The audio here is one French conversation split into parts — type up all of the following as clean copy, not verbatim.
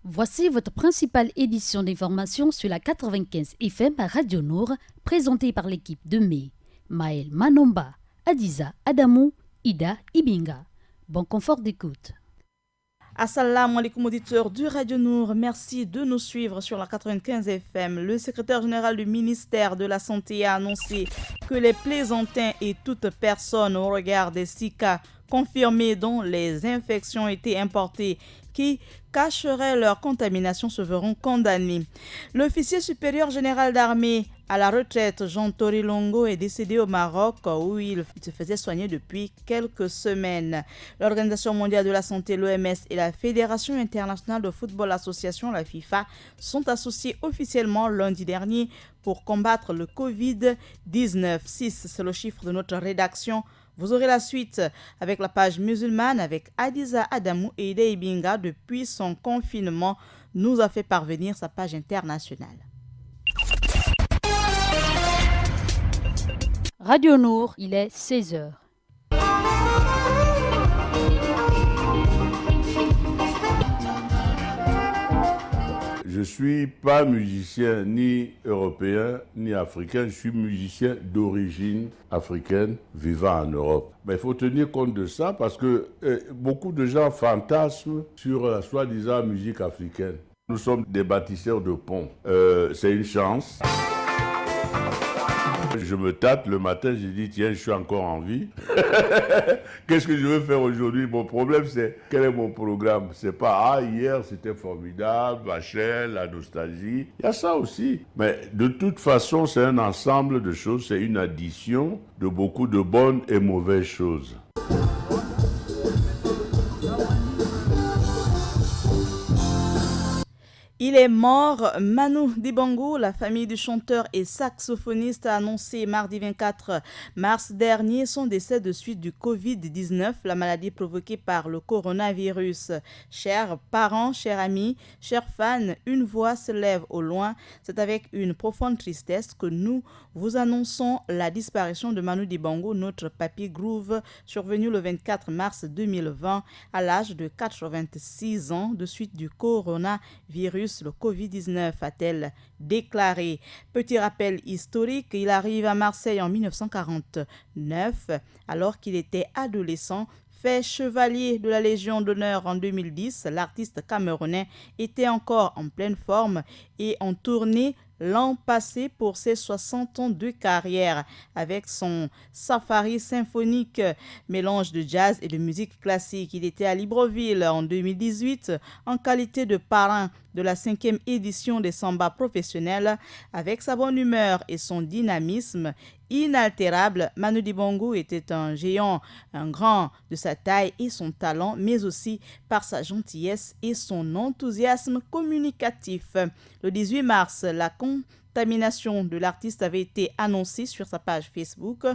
Voici votre principale édition d'information sur la 95 FM à Radio Nour, présentée par l'équipe de mai. Maël Manomba, Adiza Adamou, Ida Ibinga. Bon confort d'écoute. Assalamu alaikum auditeurs du Radio Nour, merci de nous suivre sur la 95 FM. Le secrétaire général du ministère de la Santé a annoncé que les plaisantins et toute personne au regard des 6 cas confirmés dont les infections étaient importées qui cacheraient leur contamination se verront condamnés. L'officier supérieur général d'armée à la retraite, Jean Torilongo, est décédé au Maroc où il se faisait soigner depuis quelques semaines. L'Organisation mondiale de la santé, l'OMS, et la Fédération internationale de football association, la FIFA, sont associés officiellement lundi dernier pour combattre le Covid-19. 6, c'est le chiffre de notre rédaction. Vous aurez la suite avec la page musulmane avec Adiza Adamou et Ida Ibinga. Depuis son confinement, nous a fait parvenir sa page internationale. Radio Nour, il est 16h. Je ne suis pas musicien ni européen ni africain, je suis musicien d'origine africaine vivant en Europe. Mais il faut tenir compte de ça parce que beaucoup de gens fantasment sur la soi-disant musique africaine. Nous sommes des bâtisseurs de ponts. C'est une chance. Je me tâte le matin, je dis tiens, je suis encore en vie. Qu'est-ce que je veux faire aujourd'hui? Mon problème, c'est quel est mon programme? C'est pas hier c'était formidable, Bachel, la nostalgie. Il y a ça aussi. Mais de toute façon, c'est un ensemble de choses, c'est une addition de beaucoup de bonnes et mauvaises choses. Il est mort. Manu Dibango, la famille du chanteur et saxophoniste, a annoncé mardi 24 mars dernier son décès de suite du Covid-19, la maladie provoquée par le coronavirus. Chers parents, chers amis, chers fans, une voix se lève au loin. C'est avec une profonde tristesse que nous vous annonçons la disparition de Manu Dibango, notre papy groove, survenu le 24 mars 2020 à l'âge de 86 ans de suite du coronavirus. Le Covid-19, a-t-elle déclaré. Petit rappel historique, il arrive à Marseille en 1949, alors qu'il était adolescent. Fait chevalier de la Légion d'honneur en 2010, l'artiste camerounais était encore en pleine forme et en tournée l'an passé pour ses 60 ans de carrière avec son safari symphonique, mélange de jazz et de musique classique. Il était à Libreville en 2018 en qualité de parrain de la 5e édition des Samba professionnels. Avec sa bonne humeur et son dynamisme inaltérable, Manu Dibango était un géant, un grand de sa taille et son talent, mais aussi par sa gentillesse et son enthousiasme communicatif. Le 18 mars, la contamination de l'artiste avait été annoncée sur sa page Facebook.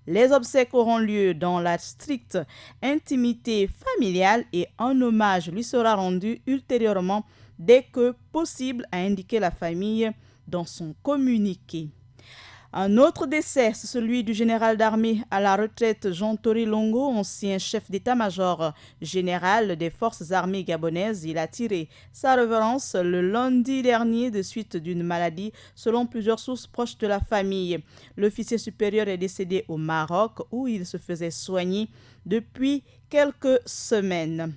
Les obsèques auront lieu dans la stricte intimité familiale et un hommage lui sera rendu ultérieurement dès que possible, a indiqué la famille dans son communiqué. Un autre décès, c'est celui du général d'armée à la retraite Jean Torilongo, ancien chef d'état-major général des forces armées gabonaises. Il a tiré sa révérence le lundi dernier de suite d'une maladie, selon plusieurs sources proches de la famille. L'officier supérieur est décédé au Maroc où il se faisait soigner depuis quelques semaines.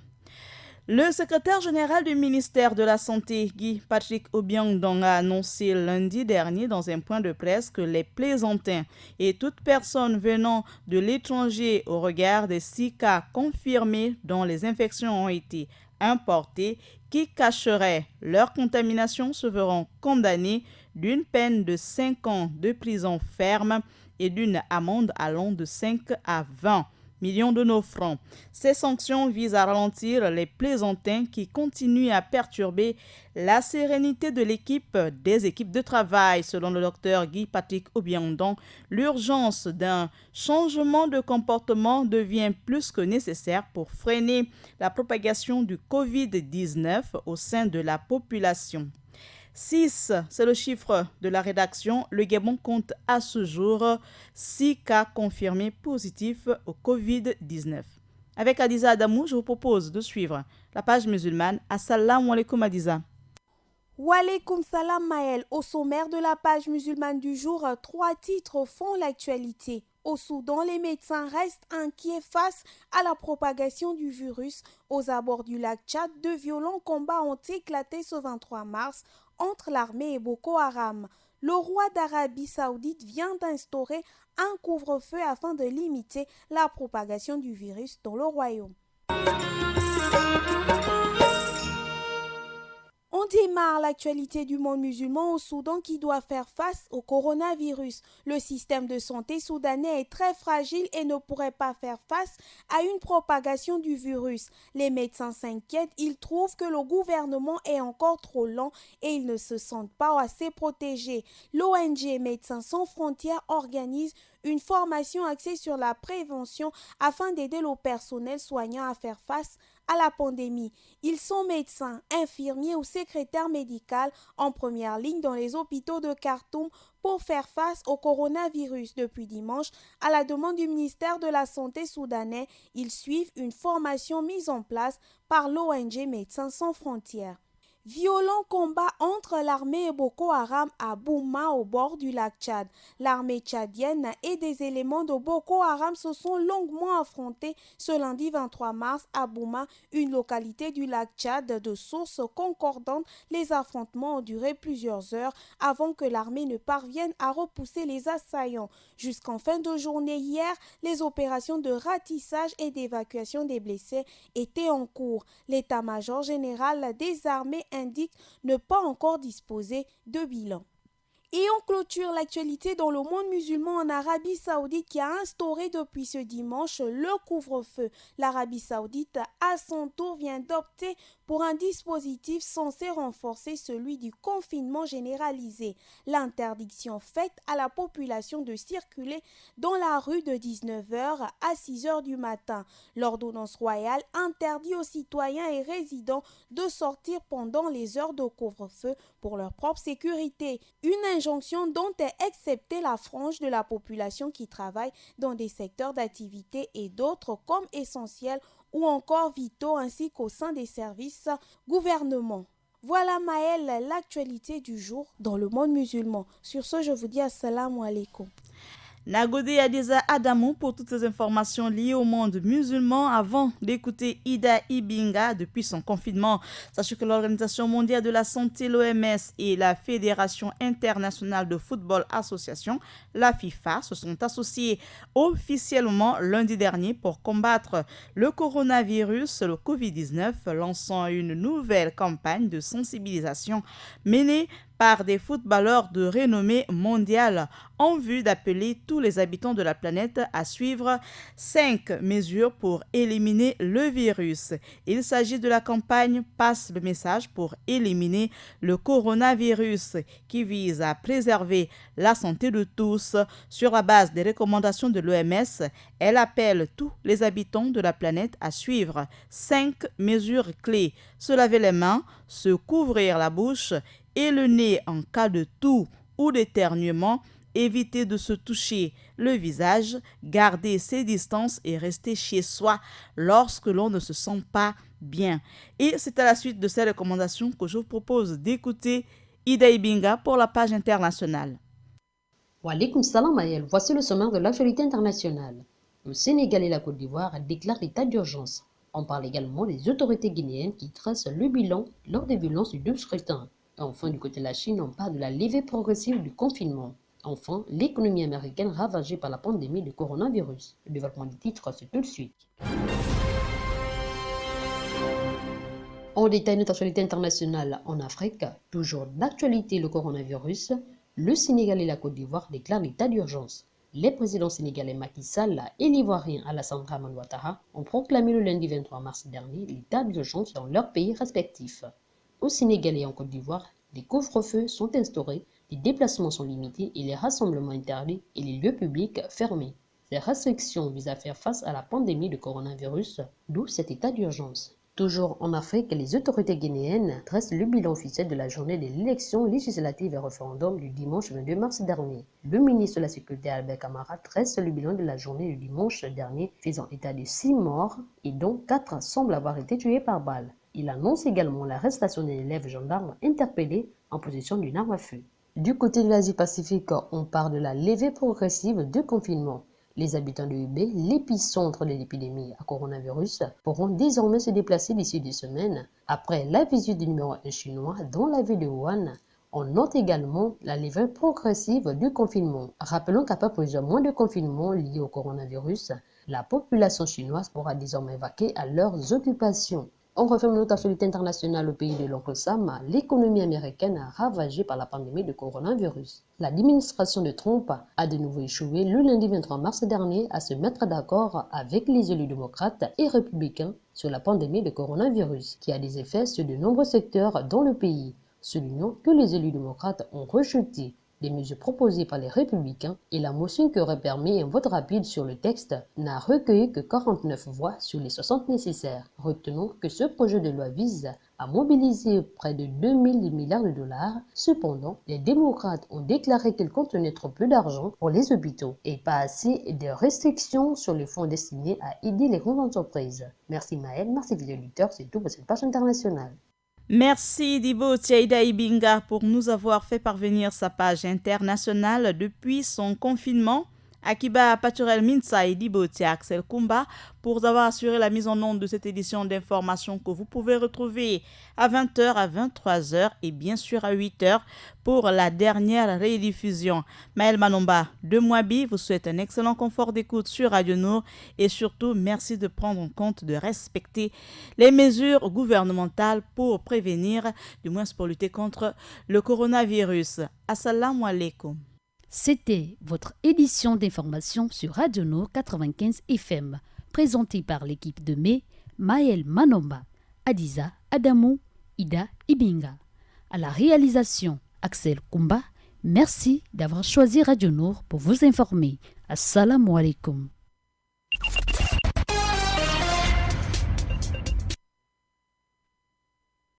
Le secrétaire général du ministère de la Santé, Guy Patrick Obiang-Dong, a annoncé lundi dernier dans un point de presse que les plaisantins et toute personne venant de l'étranger au regard des 6 cas confirmés dont les infections ont été importées qui cacheraient leur contamination se verront condamnés d'une peine de 5 ans de prison ferme et d'une amende allant de 5 à 20 millions de nos francs. Ces sanctions visent à ralentir les plaisantins qui continuent à perturber la sérénité de des équipes de travail. Selon le docteur Guy Patrick Obiang-Dong, l'urgence d'un changement de comportement devient plus que nécessaire pour freiner la propagation du Covid-19 au sein de la population. 6, c'est le chiffre de la rédaction. Le Gabon compte à ce jour 6 cas confirmés positifs au Covid-19. Avec Adiza Adamou, je vous propose de suivre la page musulmane. Assalamu alaikum Adiza. Walaikum salam Maël. Au sommaire de la page musulmane du jour, 3 titres font l'actualité. Au Soudan, les médecins restent inquiets face à la propagation du virus. Aux abords du lac Tchad, de violents combats ont éclaté ce 23 mars entre l'armée et Boko Haram. Le roi d'Arabie Saoudite vient d'instaurer un couvre-feu afin de limiter la propagation du virus dans le royaume. On démarre l'actualité du monde musulman au Soudan qui doit faire face au coronavirus. Le système de santé soudanais est très fragile et ne pourrait pas faire face à une propagation du virus. Les médecins s'inquiètent, ils trouvent que le gouvernement est encore trop lent et ils ne se sentent pas assez protégés. L'ONG Médecins sans frontières organise une formation axée sur la prévention afin d'aider le personnel soignant à faire face à la pandémie. Ils sont médecins, infirmiers ou secrétaires médicaux en première ligne dans les hôpitaux de Khartoum pour faire face au coronavirus. Depuis dimanche, à la demande du ministère de la Santé soudanais, ils suivent une formation mise en place par l'ONG Médecins sans frontières. Violent combat entre l'armée et Boko Haram à Bouma au bord du lac Tchad. L'armée tchadienne et des éléments de Boko Haram se sont longuement affrontés ce lundi 23 mars à Bouma, une localité du lac Tchad de sources concordantes. Les affrontements ont duré plusieurs heures avant que l'armée ne parvienne à repousser les assaillants. Jusqu'en fin de journée hier, les opérations de ratissage et d'évacuation des blessés étaient en cours. L'état-major général des armées indique ne pas encore disposer de bilan. Et on clôture l'actualité dans le monde musulman en Arabie Saoudite qui a instauré depuis ce dimanche le couvre-feu. L'Arabie Saoudite, à son tour, vient d'opter pour un dispositif censé renforcer celui du confinement généralisé. L'interdiction faite à la population de circuler dans la rue de 19h à 6h du matin. L'ordonnance royale interdit aux citoyens et résidents de sortir pendant les heures de couvre-feu pour leur propre sécurité. Une injonction dont est exceptée la frange de la population qui travaille dans des secteurs d'activité et d'autres comme essentiels ou encore vitaux ainsi qu'au sein des services gouvernement. Voilà Maël, l'actualité du jour dans le monde musulman. Sur ce, je vous dis assalamu alaikum. Nagode Adiza Adamou pour toutes ces informations liées au monde musulman. Avant d'écouter Ida Ibinga depuis son confinement, sachez que l'Organisation mondiale de la santé, l'OMS et la Fédération internationale de football association, la FIFA, se sont associés officiellement lundi dernier pour combattre le coronavirus, le Covid-19, lançant une nouvelle campagne de sensibilisation menée par des footballeurs de renommée mondiale en vue d'appeler tous les habitants de la planète à suivre 5 mesures pour éliminer le virus. Il s'agit de la campagne Passe le message pour éliminer le coronavirus qui vise à préserver la santé de tous. Sur la base des recommandations de l'OMS, elle appelle tous les habitants de la planète à suivre 5 mesures clés. Se laver les mains, se couvrir la bouche et le nez en cas de toux ou d'éternuement, éviter de se toucher le visage, garder ses distances et rester chez soi lorsque l'on ne se sent pas bien. Et c'est à la suite de ces recommandations que je vous propose d'écouter Ida Ibinga pour la page internationale. Walaikum salam Maël, voici le sommaire de l'actualité internationale. Le Sénégal et la Côte d'Ivoire déclarent l'état d'urgence. On parle également des autorités guinéennes qui tracent le bilan lors des violences du 2 scrutin. Enfin, du côté de la Chine, on parle de la levée progressive du confinement. Enfin, l'économie américaine ravagée par la pandémie du coronavirus. Le développement du titre, c'est tout de suite. On détaille notre actualité internationale en Afrique. Toujours d'actualité le coronavirus. Le Sénégal et la Côte d'Ivoire déclarent l'état d'urgence. Les présidents sénégalais Macky Sall et l'ivoirien Alassane Dramane Ouattara ont proclamé le lundi 23 mars dernier l'état d'urgence dans leurs pays respectifs. Au Sénégal et en Côte d'Ivoire, des couvre-feux sont instaurés, les déplacements sont limités et les rassemblements interdits et les lieux publics fermés. Ces restrictions visent à faire face à la pandémie de coronavirus, d'où cet état d'urgence. Toujours en Afrique, les autorités guinéennes dressent le bilan officiel de la journée de l'élection législative et référendum du dimanche 22 mars dernier. Le ministre de la Sécurité Albert Camara dresse le bilan de la journée du dimanche dernier, faisant état de 6 morts et dont 4 semblent avoir été tués par balle. Il annonce également l'arrestation d'un élève gendarme interpellé en possession d'une arme à feu. Du côté de l'Asie-Pacifique, on parle de la levée progressive du confinement. Les habitants de Hubei, l'épicentre de l'épidémie à coronavirus, pourront désormais se déplacer d'ici 2 semaines. Après la visite du numéro 1 chinois dans la ville de Wuhan, on note également la levée progressive du confinement. Rappelons qu'après plusieurs mois de confinement liés au coronavirus, la population chinoise pourra désormais vaquer à leurs occupations. On referme notre actualité internationale au pays de l'oncle Sam. L'économie américaine ravagée par la pandémie de coronavirus. L'administration de Trump a de nouveau échoué le lundi 23 mars dernier à se mettre d'accord avec les élus démocrates et républicains sur la pandémie de coronavirus, qui a des effets sur de nombreux secteurs dans le pays. Soulignons que les élus démocrates ont rejeté des mesures proposées par les républicains et la motion qui aurait permis un vote rapide sur le texte n'a recueilli que 49 voix sur les 60 nécessaires. Retenons que ce projet de loi vise à mobiliser près de 2000 milliards de dollars. Cependant, les démocrates ont déclaré qu'ils contenaient trop peu d'argent pour les hôpitaux et pas assez de restrictions sur les fonds destinés à aider les grandes entreprises. Merci Maël, merci vidéo auditeurs, c'est tout pour cette page internationale. Merci Dibo Tiaïda Ibinga pour nous avoir fait parvenir sa page internationale depuis son confinement. Akiba Paturel Minsa et Dibo Axel Kumba pour avoir assuré la mise en onde de cette édition d'information que vous pouvez retrouver à 20h, à 23h et bien sûr à 8h pour la dernière rediffusion. Maël Manomba de Mouabi vous souhaite un excellent confort d'écoute sur Radio Nour et surtout merci de prendre en compte de respecter les mesures gouvernementales pour prévenir, du moins pour lutter contre le coronavirus. Assalamu alaikum. C'était votre édition d'information sur Radio Nour 95 FM, présentée par l'équipe de Mai, Maël Manomba, Adiza Adamou, Ida Ibinga. À la réalisation, Axel Kumba. Merci d'avoir choisi Radio Nour pour vous informer. Assalamu alaikum.